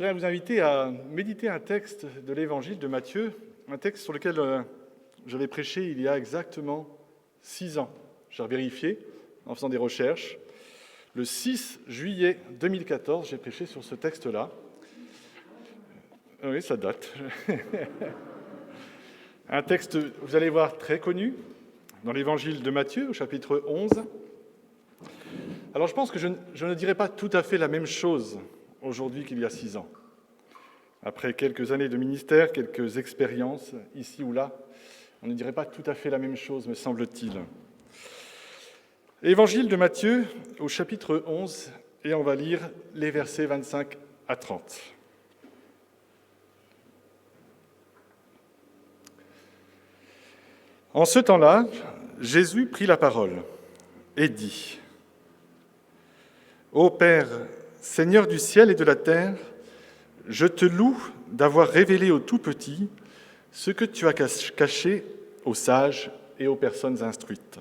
voudrais vous inviter à méditer un texte de l'Évangile de Matthieu, un texte sur lequel j'avais prêché il y a exactement 6 ans. J'ai vérifié en faisant des recherches. Le 6 juillet 2014, j'ai prêché sur ce texte-là. Oui, ça date. Un texte, vous allez voir, très connu, dans l'Évangile de Matthieu, au chapitre 11. Alors je pense que je ne dirai pas tout à fait la même chose aujourd'hui qu'il y a 6 ans. Après quelques années de ministère, quelques expériences, ici ou là, on ne dirait pas tout à fait la même chose, me semble-t-il. Évangile de Matthieu, au chapitre 11, et on va lire les versets 25 à 30. En ce temps-là, Jésus prit la parole et dit : « Ô Père, Seigneur du ciel et de la terre, je te loue d'avoir révélé aux tout-petits ce que tu as caché aux sages et aux personnes instruites.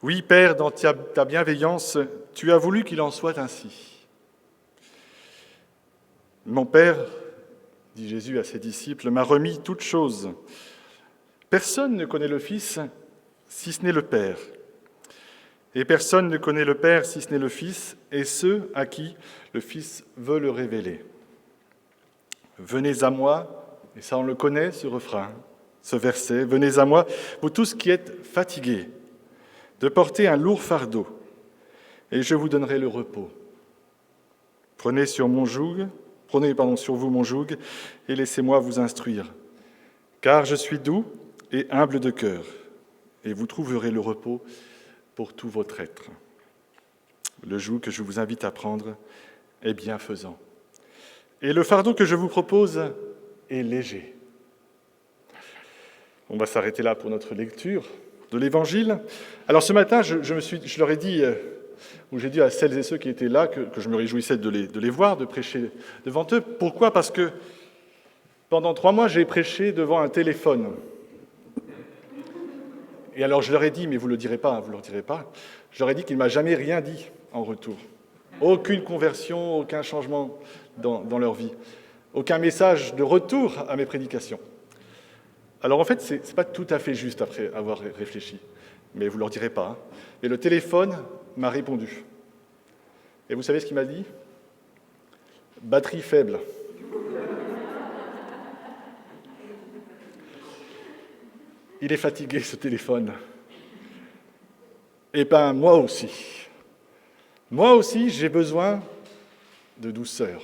Oui, Père, dans ta bienveillance, tu as voulu qu'il en soit ainsi. Mon Père, dit Jésus à ses disciples, m'a remis toutes choses. Personne ne connaît le Fils si ce n'est le Père. Et personne ne connaît le Père si ce n'est le Fils et ceux à qui le Fils veut le révéler. Venez à moi, et ça on le connaît, ce refrain, ce verset, venez à moi, vous tous qui êtes fatigués, de porter un lourd fardeau, et je vous donnerai le repos. Prenez sur vous mon joug, et laissez-moi vous instruire. Car je suis doux et humble de cœur, et vous trouverez le repos pour tout votre être. Le joug que je vous invite à prendre est bienfaisant. Et le fardeau que je vous propose est léger. On va s'arrêter là pour notre lecture de l'Évangile. Alors ce matin, je leur ai dit, ou j'ai dit à celles et ceux qui étaient là, que je me réjouissais de les voir, de prêcher devant eux. Pourquoi ? Parce que pendant 3 mois, j'ai prêché devant un téléphone. Et alors je leur ai dit, mais vous ne leur direz pas, je leur ai dit qu'il ne m'a jamais rien dit en retour. Aucune conversion, aucun changement dans leur vie, aucun message de retour à mes prédications. Alors en fait, ce n'est pas tout à fait juste après avoir réfléchi, mais vous ne leur direz pas. Hein. Mais le téléphone m'a répondu. Et vous savez ce qu'il m'a dit ? Batterie faible. Il est fatigué, ce téléphone. Eh bien, moi aussi. Moi aussi, j'ai besoin de douceur,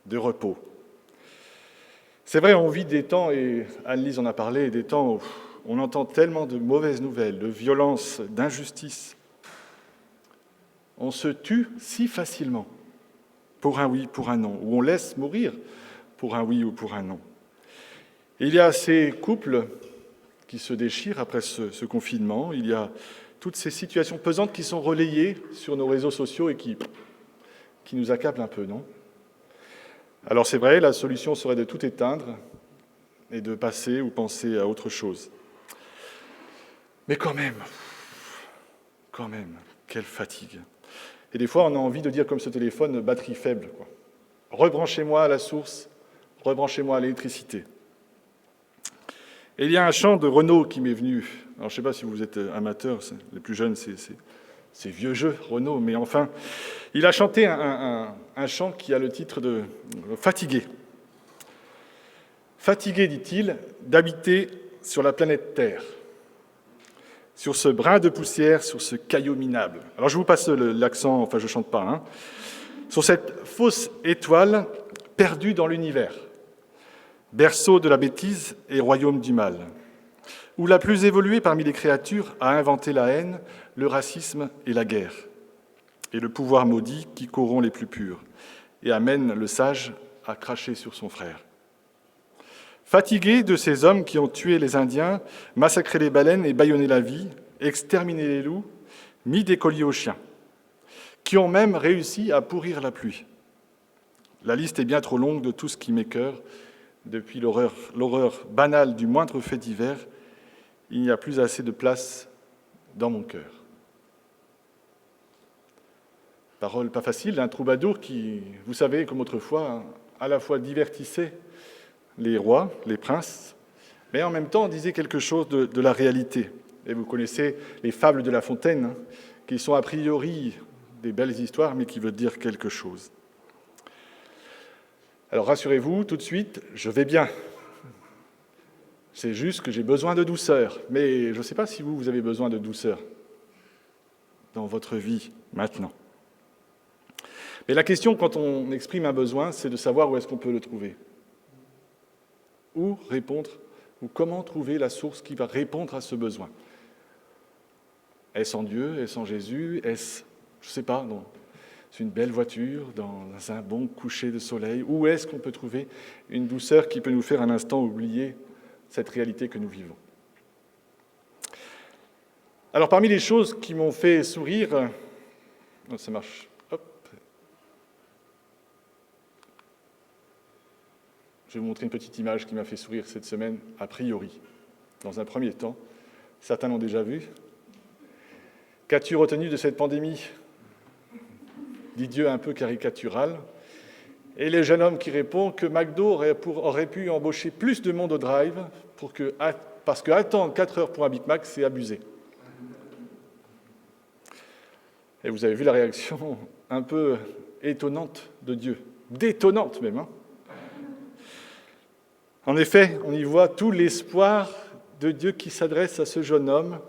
de repos. C'est vrai, on vit des temps, et Anne-Lise en a parlé, des temps où on entend tellement de mauvaises nouvelles, de violences, d'injustices. On se tue si facilement pour un oui, pour un non, ou on laisse mourir pour un oui ou pour un non. Et il y a ces couples qui se déchirent après ce confinement, il y a toutes ces situations pesantes qui sont relayées sur nos réseaux sociaux et qui nous accablent un peu, non ? Alors c'est vrai, la solution serait de tout éteindre et de passer ou penser à autre chose. Mais quand même, quelle fatigue. Et des fois, on a envie de dire comme ce téléphone, batterie faible, quoi. Rebranchez-moi à la source, rebranchez-moi à l'électricité. Et il y a un chant de Renaud qui m'est venu. Alors je ne sais pas si vous êtes amateurs, les plus jeunes, c'est vieux jeu, Renaud, mais enfin, il a chanté un chant qui a le titre de « Fatigué ». Fatigué, dit-il, d'habiter sur la planète Terre, sur ce brin de poussière, sur ce caillou minable. Alors je vous passe l'accent, enfin je ne chante pas, hein. Sur cette fausse étoile perdue dans l'univers, berceau de la bêtise et royaume du mal, où la plus évoluée parmi les créatures a inventé la haine, le racisme et la guerre, et le pouvoir maudit qui corrompt les plus purs, et amène le sage à cracher sur son frère. Fatigué de ces hommes qui ont tué les Indiens, massacré les baleines et bâillonné la vie, exterminé les loups, mis des colliers aux chiens, qui ont même réussi à pourrir la pluie. La liste est bien trop longue de tout ce qui m'écœure. Depuis l'horreur banale du moindre fait divers, il n'y a plus assez de place dans mon cœur. Parole pas facile d'un troubadour qui, vous savez, comme autrefois, à la fois divertissait les rois, les princes, mais en même temps disait quelque chose de la réalité. Et vous connaissez les fables de La Fontaine, qui sont a priori des belles histoires, mais qui veulent dire quelque chose. Alors rassurez-vous, tout de suite, je vais bien. C'est juste que j'ai besoin de douceur. Mais je ne sais pas si vous avez besoin de douceur dans votre vie maintenant. Mais la question, quand on exprime un besoin, c'est de savoir où est-ce qu'on peut le trouver. Où répondre, ou comment trouver la source qui va répondre à ce besoin. Est-ce en Dieu? Est-ce en Jésus? Est-ce, je ne sais pas, dans une belle voiture, dans un bon coucher de soleil? Où est-ce qu'on peut trouver une douceur qui peut nous faire un instant oublier cette réalité que nous vivons? Alors, parmi les choses qui m'ont fait sourire, ça marche, hop. Je vais vous montrer une petite image qui m'a fait sourire cette semaine, a priori. Dans un premier temps, certains l'ont déjà vu. Qu'as-tu retenu de cette pandémie? Dit Dieu un peu caricatural. Et le jeune homme qui répond que McDo aurait pu embaucher plus de monde au drive parce que attendre 4 heures pour un Big Mac, c'est abusé. Et vous avez vu la réaction un peu étonnante de Dieu. Détonnante même. En effet, on y voit tout l'espoir de Dieu qui s'adresse à ce jeune homme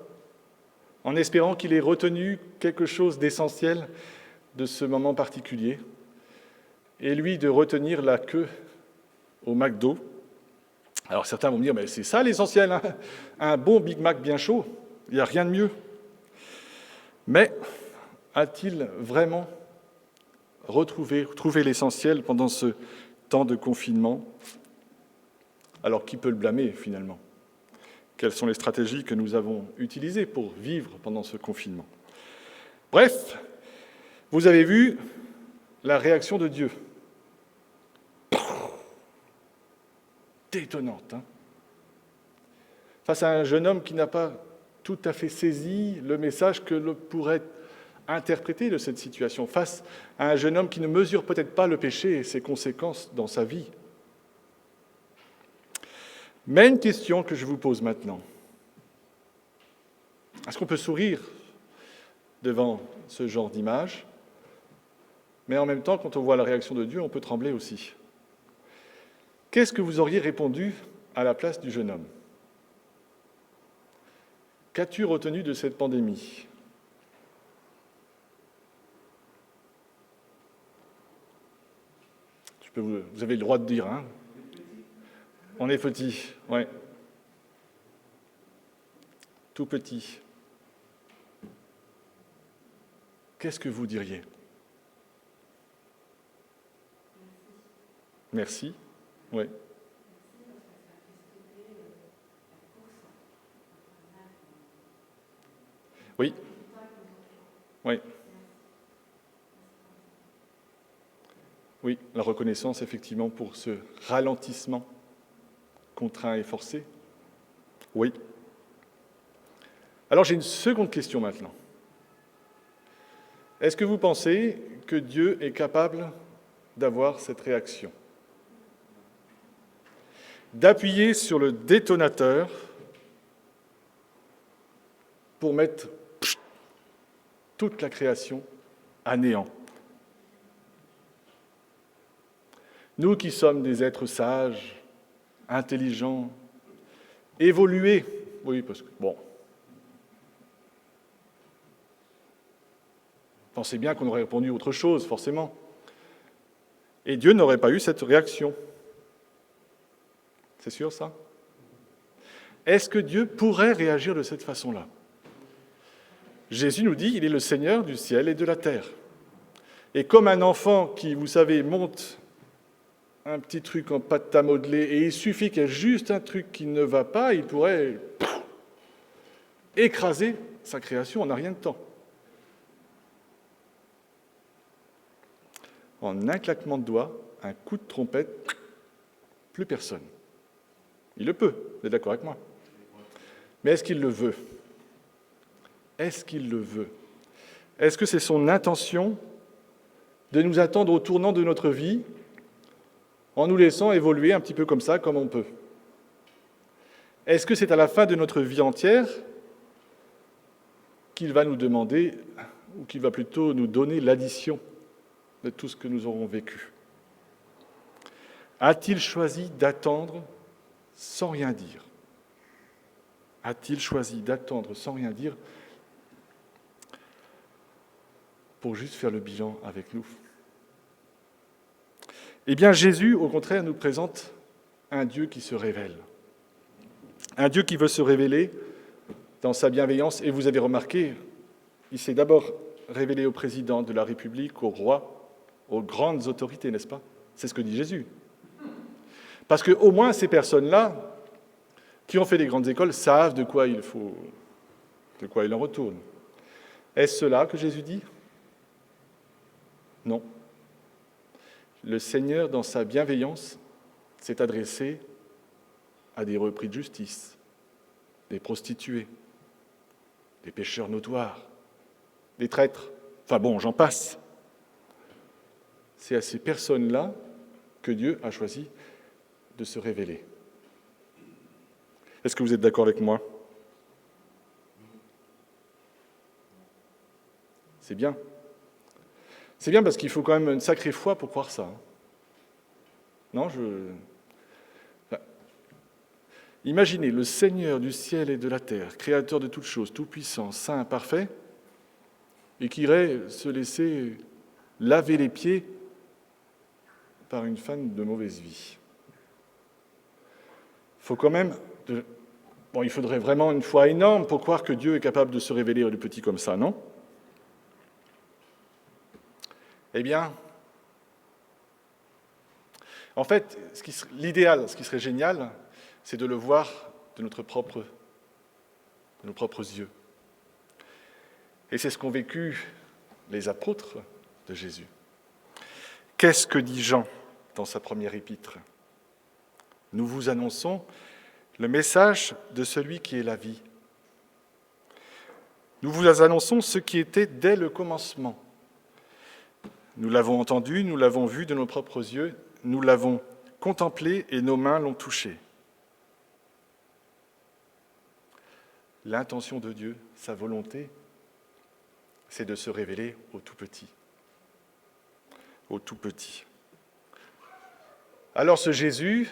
en espérant qu'il ait retenu quelque chose d'essentiel de ce moment particulier, et lui de retenir la queue au McDo. Alors certains vont me dire, mais c'est ça l'essentiel, hein, un bon Big Mac bien chaud, il n'y a rien de mieux. Mais a-t-il vraiment trouvé l'essentiel pendant ce temps de confinement? Alors qui peut le blâmer finalement? Quelles sont les stratégies que nous avons utilisées pour vivre pendant ce confinement? Bref, vous avez vu la réaction de Dieu. Détonnante, hein? Face à un jeune homme qui n'a pas tout à fait saisi le message que l'on pourrait interpréter de cette situation, face à un jeune homme qui ne mesure peut-être pas le péché et ses conséquences dans sa vie. Mais une question que je vous pose maintenant. Est-ce qu'on peut sourire devant ce genre d'image? Mais en même temps, quand on voit la réaction de Dieu, on peut trembler aussi. Qu'est-ce que vous auriez répondu à la place du jeune homme? Qu'as-tu retenu de cette pandémie? Vous avez le droit de dire, hein? On est petit, ouais. Tout petit. Qu'est-ce que vous diriez? Merci. Oui. Oui. Oui. Oui, la reconnaissance, effectivement, pour ce ralentissement contraint et forcé. Oui. Alors, j'ai une seconde question maintenant. Est-ce que vous pensez que Dieu est capable d'avoir cette réaction? D'appuyer sur le détonateur pour mettre toute la création à néant. Nous qui sommes des êtres sages, intelligents, évolués, oui, parce que, bon, pensez bien qu'on aurait répondu autre chose, forcément. Et Dieu n'aurait pas eu cette réaction. C'est sûr, ça? Est-ce que Dieu pourrait réagir de cette façon-là? Jésus nous dit qu'il est le Seigneur du ciel et de la terre. Et comme un enfant qui, vous savez, monte un petit truc en pâte à modeler et il suffit qu'il y ait juste un truc qui ne va pas, il pourrait écraser sa création en un rien de temps. En un claquement de doigts, un coup de trompette, plus personne. Il le peut, vous êtes d'accord avec moi? Mais est-ce qu'il le veut? Est-ce qu'il le veut? Est-ce que c'est son intention de nous attendre au tournant de notre vie en nous laissant évoluer un petit peu comme ça, comme on peut? Est-ce que c'est à la fin de notre vie entière qu'il va nous demander, ou qu'il va plutôt nous donner l'addition de tout ce que nous aurons vécu? A-t-il choisi d'attendre sans rien dire? A-t-il choisi d'attendre sans rien dire pour juste faire le bilan avec nous? Eh bien, Jésus, au contraire, nous présente un Dieu qui se révèle. Un Dieu qui veut se révéler dans sa bienveillance. Et vous avez remarqué, il s'est d'abord révélé au président de la République, au roi, aux grandes autorités, n'est-ce pas? C'est ce que dit Jésus. Parce qu'au moins, ces personnes-là, qui ont fait des grandes écoles, savent de quoi il en retourne. Est-ce cela que Jésus dit? Non. Le Seigneur, dans sa bienveillance, s'est adressé à des repris de justice, des prostituées, des pécheurs notoires, des traîtres, enfin bon, j'en passe. C'est à ces personnes-là que Dieu a choisi de se révéler. Est-ce que vous êtes d'accord avec moi? C'est bien. C'est bien parce qu'il faut quand même une sacrée foi pour croire ça. Non, Imaginez le Seigneur du ciel et de la terre, créateur de toutes choses, tout-puissant, saint, parfait, et qui irait se laisser laver les pieds par une femme de mauvaise vie. Il faudrait vraiment une foi énorme pour croire que Dieu est capable de se révéler aux petits comme ça, non? Eh bien, en fait, l'idéal, ce qui serait génial, c'est de le voir de nos propres yeux. Et c'est ce qu'ont vécu les apôtres de Jésus. Qu'est-ce que dit Jean dans sa première épître? Nous vous annonçons le message de celui qui est la vie. Nous vous annonçons ce qui était dès le commencement. Nous l'avons entendu, nous l'avons vu de nos propres yeux, nous l'avons contemplé et nos mains l'ont touché. L'intention de Dieu, sa volonté, c'est de se révéler au tout petit. Au tout petit. Alors ce Jésus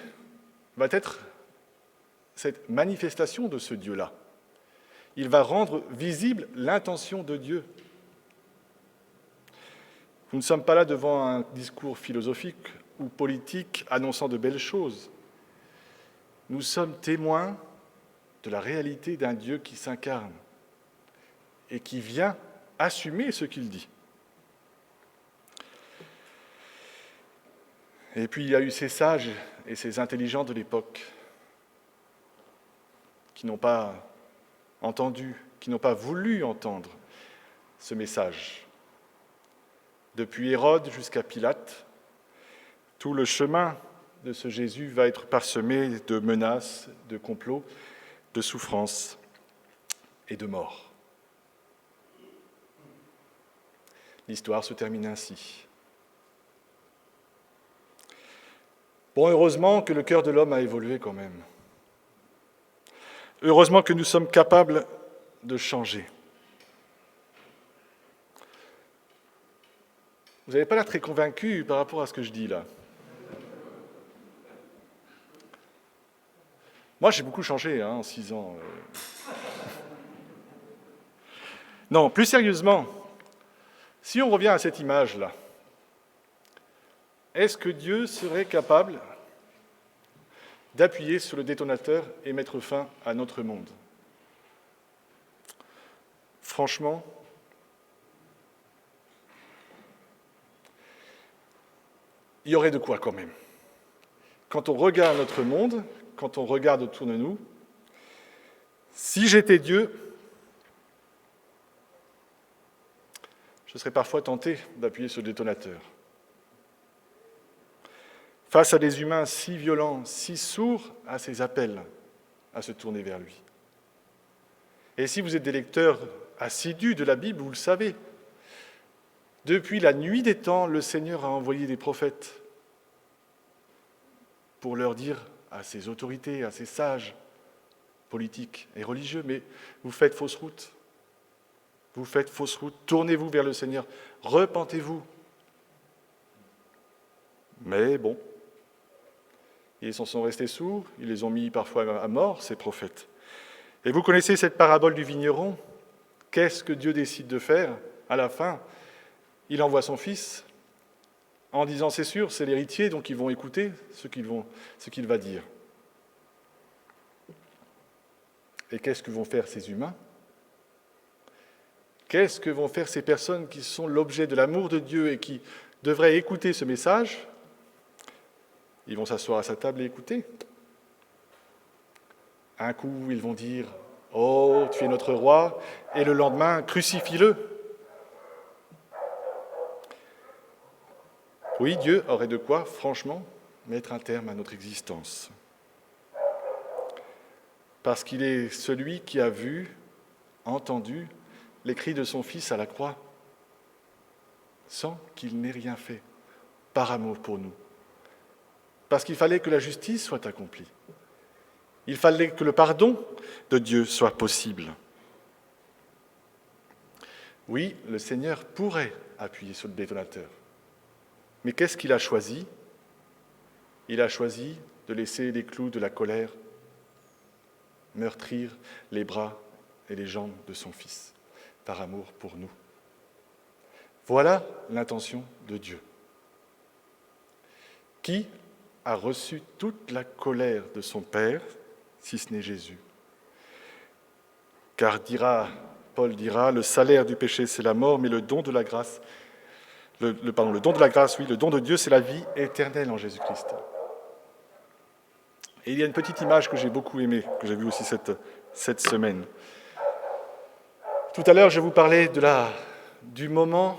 va être cette manifestation de ce Dieu-là. Il va rendre visible l'intention de Dieu. Nous ne sommes pas là devant un discours philosophique ou politique annonçant de belles choses. Nous sommes témoins de la réalité d'un Dieu qui s'incarne et qui vient assumer ce qu'il dit. Et puis il y a eu ces sages et ces intelligents de l'époque qui n'ont pas entendu, qui n'ont pas voulu entendre ce message. Depuis Hérode jusqu'à Pilate, tout le chemin de ce Jésus va être parsemé de menaces, de complots, de souffrances et de mort. L'histoire se termine ainsi. Bon, heureusement que le cœur de l'homme a évolué quand même. Heureusement que nous sommes capables de changer. Vous n'avez pas l'air très convaincu par rapport à ce que je dis là. Moi, j'ai beaucoup changé en 6 ans. Non, plus sérieusement, si on revient à cette image-là, est-ce que Dieu serait capable d'appuyer sur le détonateur et mettre fin à notre monde? Franchement, il y aurait de quoi quand même. Quand on regarde notre monde, quand on regarde autour de nous, si j'étais Dieu, je serais parfois tenté d'appuyer sur le détonateur. Face à des humains si violents, si sourds à ses appels à se tourner vers lui. Et si vous êtes des lecteurs assidus de la Bible, vous le savez, Depuis la nuit des temps, le Seigneur a envoyé des prophètes pour leur dire à ses autorités, à ses sages politiques et religieux, mais vous faites fausse route. Vous faites fausse route, tournez-vous vers le Seigneur, repentez-vous. Mais bon, ils s'en sont restés sourds, ils les ont mis parfois à mort, ces prophètes. Et vous connaissez cette parabole du vigneron. Qu'est-ce que Dieu décide de faire à la fin? Il envoie son fils en disant, c'est sûr, c'est l'héritier, donc ils vont écouter ce qu'il va dire. Et qu'est-ce que vont faire ces humains? Qu'est-ce que vont faire ces personnes qui sont l'objet de l'amour de Dieu et qui devraient écouter ce message? Ils vont s'asseoir à sa table et écouter. Un coup, ils vont dire « Oh, tu es notre roi » et le lendemain, « Crucifie-le ». Oui, Dieu aurait de quoi, franchement, mettre un terme à notre existence. Parce qu'il est celui qui a vu, entendu les cris de son Fils à la croix, sans qu'il n'ait rien fait, par amour pour nous. Parce qu'il fallait que la justice soit accomplie. Il fallait que le pardon de Dieu soit possible. Oui, le Seigneur pourrait appuyer sur le détonateur. Mais qu'est-ce qu'il a choisi? Il a choisi de laisser les clous de la colère meurtrir les bras et les jambes de son Fils, par amour pour nous. Voilà l'intention de Dieu, qui a reçu toute la colère de son Père, si ce n'est Jésus. Car Paul dira, le salaire du péché c'est la mort, mais le don de la grâce, le don de Dieu c'est la vie éternelle en Jésus-Christ. Et il y a une petite image que j'ai beaucoup aimée, que j'ai vue aussi cette semaine. Tout à l'heure, je vous parlais du moment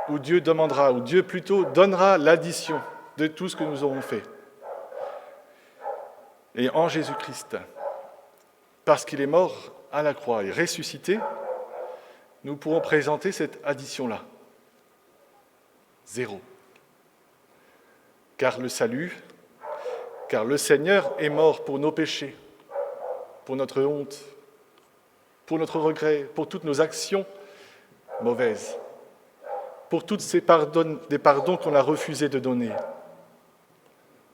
où Dieu demandera, ou Dieu plutôt donnera l'addition de tout ce que nous aurons fait. Et en Jésus-Christ, parce qu'il est mort à la croix et ressuscité, nous pourrons présenter cette addition-là. 0. Car le Seigneur est mort pour nos péchés, pour notre honte, pour notre regret, pour toutes nos actions mauvaises, pour toutes ces des pardons qu'on a refusé de donner,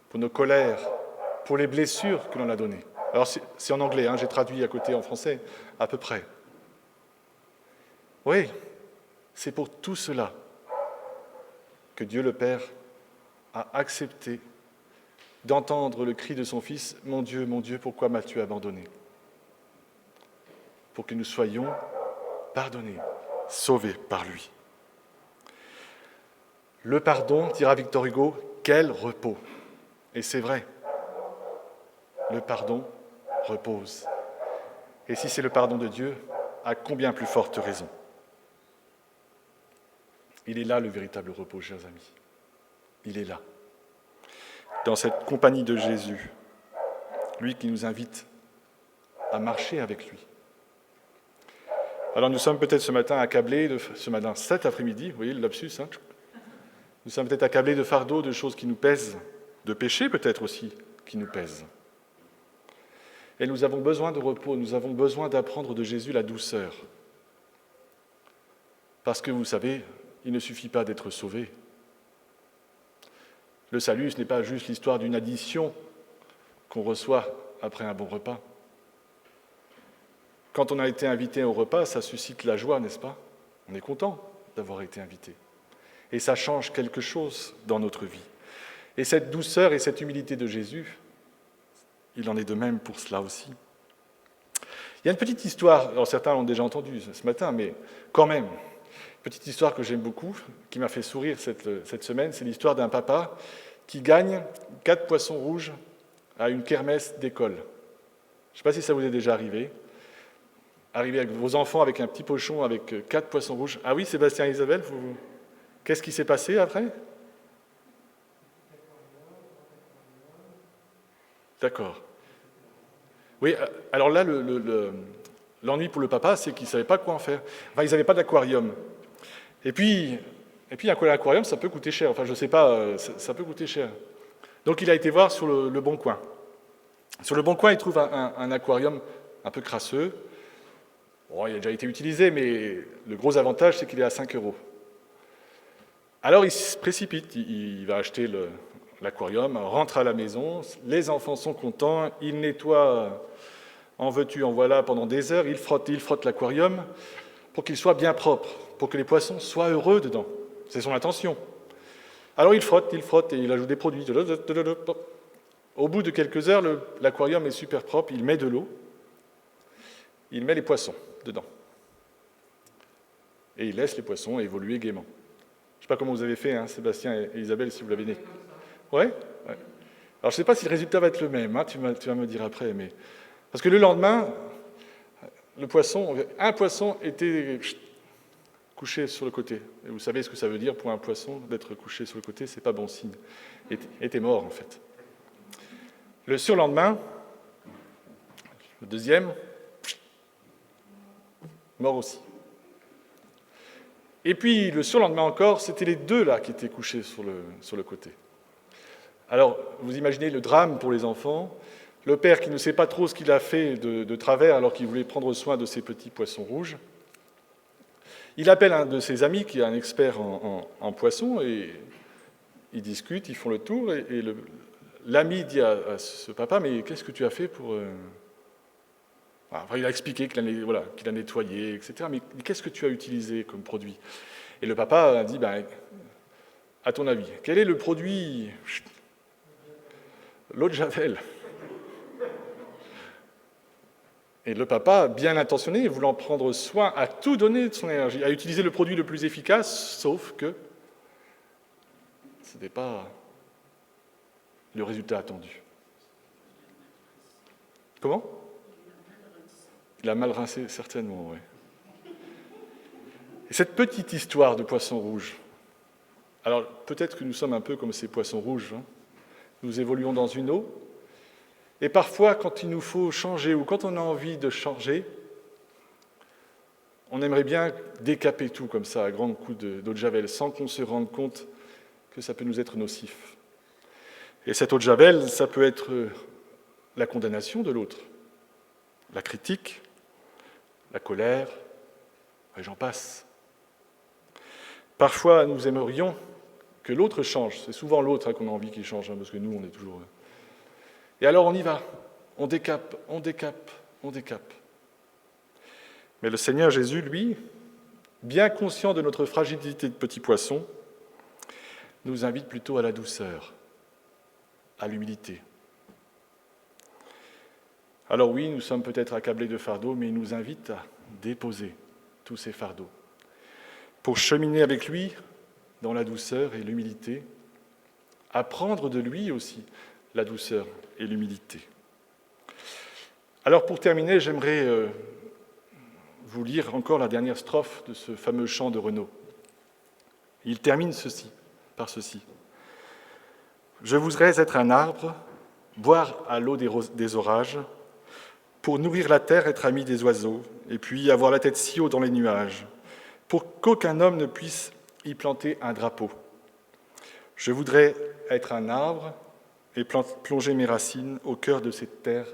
pour nos colères, pour les blessures que l'on a données. Alors c'est en anglais, j'ai traduit à côté en français, à peu près. Oui, c'est pour tout cela que Dieu le Père a accepté d'entendre le cri de son Fils, « Mon Dieu, pourquoi m'as-tu abandonné ?» Pour que nous soyons pardonnés, sauvés par lui. Le pardon, dira Victor Hugo, quel repos. Et c'est vrai, le pardon repose. Et si c'est le pardon de Dieu, à combien plus forte raison. Il est là le véritable repos, chers amis. Il est là. Dans cette compagnie de Jésus, lui qui nous invite à marcher avec lui. Alors nous sommes peut-être ce matin accablés, cet après-midi, vous voyez le lapsus, nous sommes peut-être accablés de fardeaux, de choses qui nous pèsent, de péchés peut-être aussi qui nous pèsent. Et nous avons besoin de repos, nous avons besoin d'apprendre de Jésus la douceur. Parce que vous savez, il ne suffit pas d'être sauvé. Le salut, ce n'est pas juste l'histoire d'une addition qu'on reçoit après un bon repas. Quand on a été invité au repas, ça suscite la joie, n'est-ce pas? On est content d'avoir été invité. Et ça change quelque chose dans notre vie. Et cette douceur et cette humilité de Jésus, il en est de même pour cela aussi. Il y a une petite histoire, alors certains l'ont déjà entendue ce matin, mais quand même, une petite histoire que j'aime beaucoup, qui m'a fait sourire cette semaine, c'est l'histoire d'un papa qui gagne 4 poissons rouges à une kermesse d'école. Je ne sais pas si ça vous est déjà arrivé. Arriver avec vos enfants avec un petit pochon avec 4 poissons rouges. Ah oui, Sébastien et Isabelle, qu'est-ce qui s'est passé après? D'accord. Oui, alors là, l'ennui pour le papa, c'est qu'il ne savait pas quoi en faire. Enfin, ils n'avaient pas d'aquarium. Et puis un aquarium, ça peut coûter cher. Enfin, je ne sais pas, ça peut coûter cher. Donc il a été voir sur le Bon Coin. Sur le Bon Coin, il trouve un aquarium un peu crasseux. Bon, il a déjà été utilisé, mais le gros avantage, c'est qu'il est à 5 euros. Alors il se précipite, il va acheter l'aquarium, rentre à la maison, les enfants sont contents, il nettoie en veux-tu, en voilà pendant des heures, il frotte l'aquarium pour qu'il soit bien propre, pour que les poissons soient heureux dedans. C'est son intention. Alors il frotte et il ajoute des produits. Au bout de quelques heures, l'aquarium est super propre, il met de l'eau, il met les poissons dedans. Et il laisse les poissons évoluer gaiement. Je ne sais pas comment vous avez fait, hein, Sébastien et Isabelle, si vous l'avez né. Ouais, ouais. Alors je ne sais pas si le résultat va être le même, hein, tu vas me dire après, mais... Parce que le lendemain, un poisson était couché sur le côté. Et vous savez ce que ça veut dire pour un poisson d'être couché sur le côté, c'est pas bon signe. Il était mort en fait. Le surlendemain, le deuxième, mort aussi. Et puis le surlendemain encore, c'était les deux là qui étaient couchés sur le côté. Alors, vous imaginez le drame pour les enfants, le père qui ne sait pas trop ce qu'il a fait de travers alors qu'il voulait prendre soin de ses petits poissons rouges. Il appelle un de ses amis qui est un expert en poissons et ils discutent, ils font le tour et l'ami dit à ce papa, mais qu'est-ce que tu as fait pour... Enfin, il a expliqué qu'il a nettoyé, etc. Mais qu'est-ce que tu as utilisé comme produit? Et le papa a dit, à ton avis, quel est le produit? L'eau de Javel. Et le papa, bien intentionné, voulant prendre soin, a tout donné de son énergie, a utilisé le produit le plus efficace, sauf que ce n'était pas le résultat attendu. Comment? Il a mal rincé, certainement, oui. Et cette petite histoire de poisson rouge, alors peut-être que nous sommes un peu comme ces poissons rouges, hein. Nous évoluons dans une eau, et parfois, quand il nous faut changer ou quand on a envie de changer, on aimerait bien décaper tout comme ça, à grands coups d'eau de Javel, sans qu'on se rende compte que ça peut nous être nocif. Et cette eau de Javel, ça peut être la condamnation de l'autre, la critique, la colère, et j'en passe. Parfois, nous aimerions que l'autre change. C'est souvent l'autre qu'on a envie qu'il change, hein, parce que nous, on est toujours... Et alors on y va, on décape. Mais le Seigneur Jésus, lui, bien conscient de notre fragilité de petit poisson, nous invite plutôt à la douceur, à l'humilité. Alors oui, nous sommes peut-être accablés de fardeaux, mais il nous invite à déposer tous ces fardeaux, pour cheminer avec lui dans la douceur et l'humilité, apprendre de lui aussi la douceur et l'humilité. Alors pour terminer, j'aimerais vous lire encore la dernière strophe de ce fameux chant de Renaud. Il termine par ceci. « Je voudrais être un arbre, boire à l'eau des orages, pour nourrir la terre, être ami des oiseaux, et puis avoir la tête si haut dans les nuages, pour qu'aucun homme ne puisse y planter un drapeau. Je voudrais être un arbre et plonger mes racines au cœur de cette terre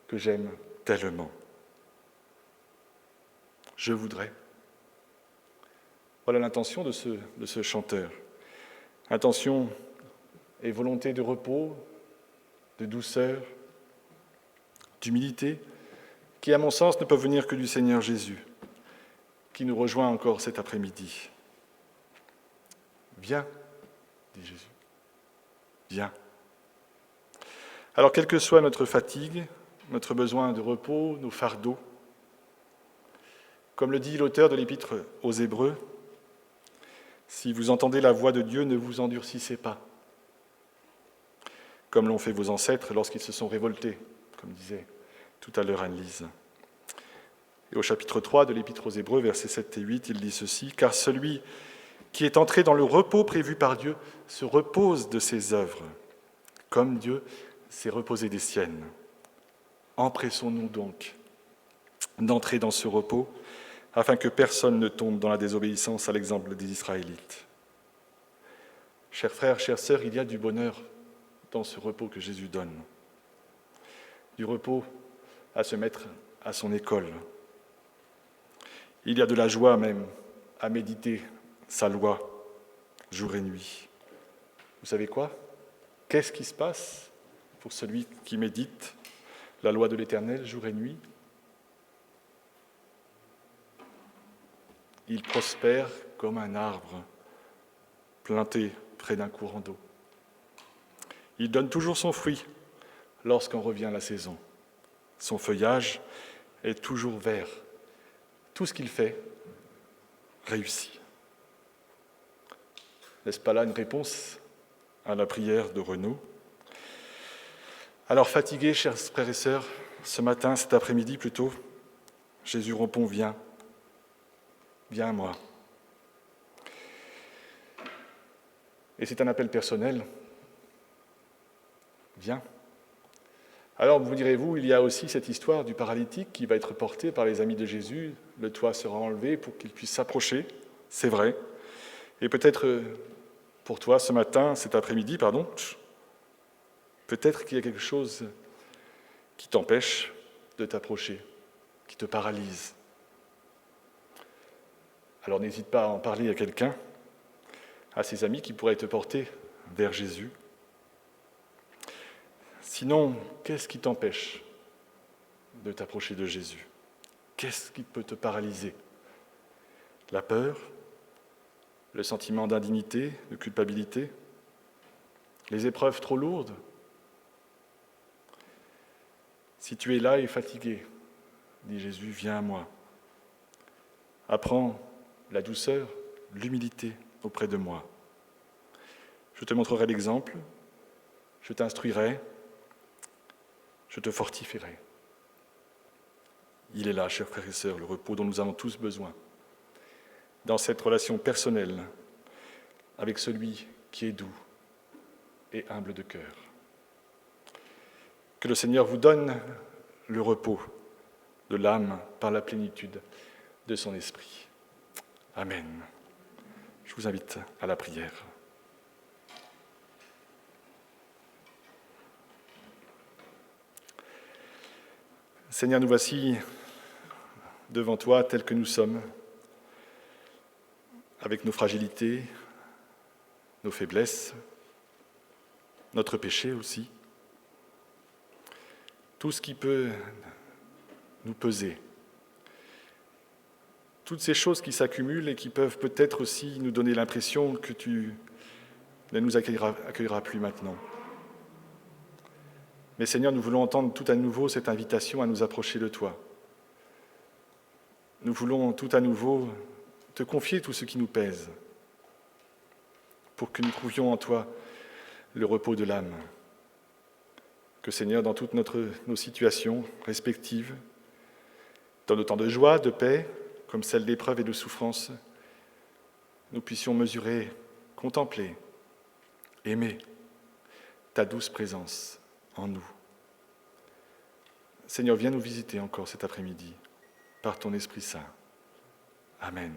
que j'aime tellement. Je voudrais. » Voilà l'intention de ce chanteur. Intention et volonté de repos, de douceur, d'humilité, qui, à mon sens, ne peuvent venir que du Seigneur Jésus, qui nous rejoint encore cet après-midi. « Viens », dit Jésus, « viens ». Alors, quelle que soit notre fatigue, notre besoin de repos, nos fardeaux, comme le dit l'auteur de l'Épître aux Hébreux, si vous entendez la voix de Dieu, ne vous endurcissez pas, comme l'ont fait vos ancêtres lorsqu'ils se sont révoltés, comme disait tout à l'heure Anne-Lise. Et au chapitre 3 de l'Épître aux Hébreux, versets 7 et 8, il dit ceci, « Car celui qui est entré dans le repos prévu par Dieu se repose de ses œuvres, comme Dieu s'est reposé des siennes. Empressons-nous donc d'entrer dans ce repos, afin que personne ne tombe dans la désobéissance à l'exemple des Israélites. Chers frères, chères sœurs, il y a du bonheur dans ce repos que Jésus donne. Du repos à se mettre à son école. Il y a de la joie même à méditer sa loi jour et nuit. Vous savez quoi ? Qu'est-ce qui se passe pour celui qui médite la loi de l'Éternel jour et nuit ? Il prospère comme un arbre planté près d'un courant d'eau. Il donne toujours son fruit lorsqu'en revient la saison. Son feuillage est toujours vert. Tout ce qu'il fait réussit. N'est-ce pas là une réponse à la prière de Renaud ? Alors fatigués, chers frères et sœurs, ce matin, cet après-midi plutôt, Jésus répond, viens à moi. Et c'est un appel personnel. Viens. Alors, vous direz-vous, il y a aussi cette histoire du paralytique qui va être porté par les amis de Jésus. Le toit sera enlevé pour qu'il puisse s'approcher. C'est vrai. Et peut-être pour toi, ce matin, cet après-midi, peut-être qu'il y a quelque chose qui t'empêche de t'approcher, qui te paralyse. Alors n'hésite pas à en parler à quelqu'un, à ses amis qui pourraient te porter vers Jésus. Sinon, qu'est-ce qui t'empêche de t'approcher de Jésus ? Qu'est-ce qui peut te paralyser ? La peur ? Le sentiment d'indignité, de culpabilité ? Les épreuves trop lourdes ? Si tu es là et fatigué, dit Jésus, viens à moi. Apprends la douceur, l'humilité auprès de moi. Je te montrerai l'exemple, je t'instruirai, je te fortifierai. Il est là, chers frères et sœurs, le repos dont nous avons tous besoin, dans cette relation personnelle avec celui qui est doux et humble de cœur. Que le Seigneur vous donne le repos de l'âme par la plénitude de son esprit. Amen. Je vous invite à la prière. Seigneur, nous voici devant toi tels que nous sommes, avec nos fragilités, nos faiblesses, notre péché aussi, tout ce qui peut nous peser, toutes ces choses qui s'accumulent et qui peuvent peut-être aussi nous donner l'impression que tu ne nous accueilleras plus maintenant. Mais Seigneur, nous voulons entendre tout à nouveau cette invitation à nous approcher de toi. Nous voulons tout à nouveau te confier tout ce qui nous pèse, pour que nous trouvions en toi le repos de l'âme. Que Seigneur, dans toutes nos situations respectives, dans nos temps de joie, de paix, comme celles d'épreuve et de souffrance, nous puissions mesurer, contempler, aimer ta douce présence en nous. Seigneur, viens nous visiter encore cet après-midi par ton Esprit Saint. Amen.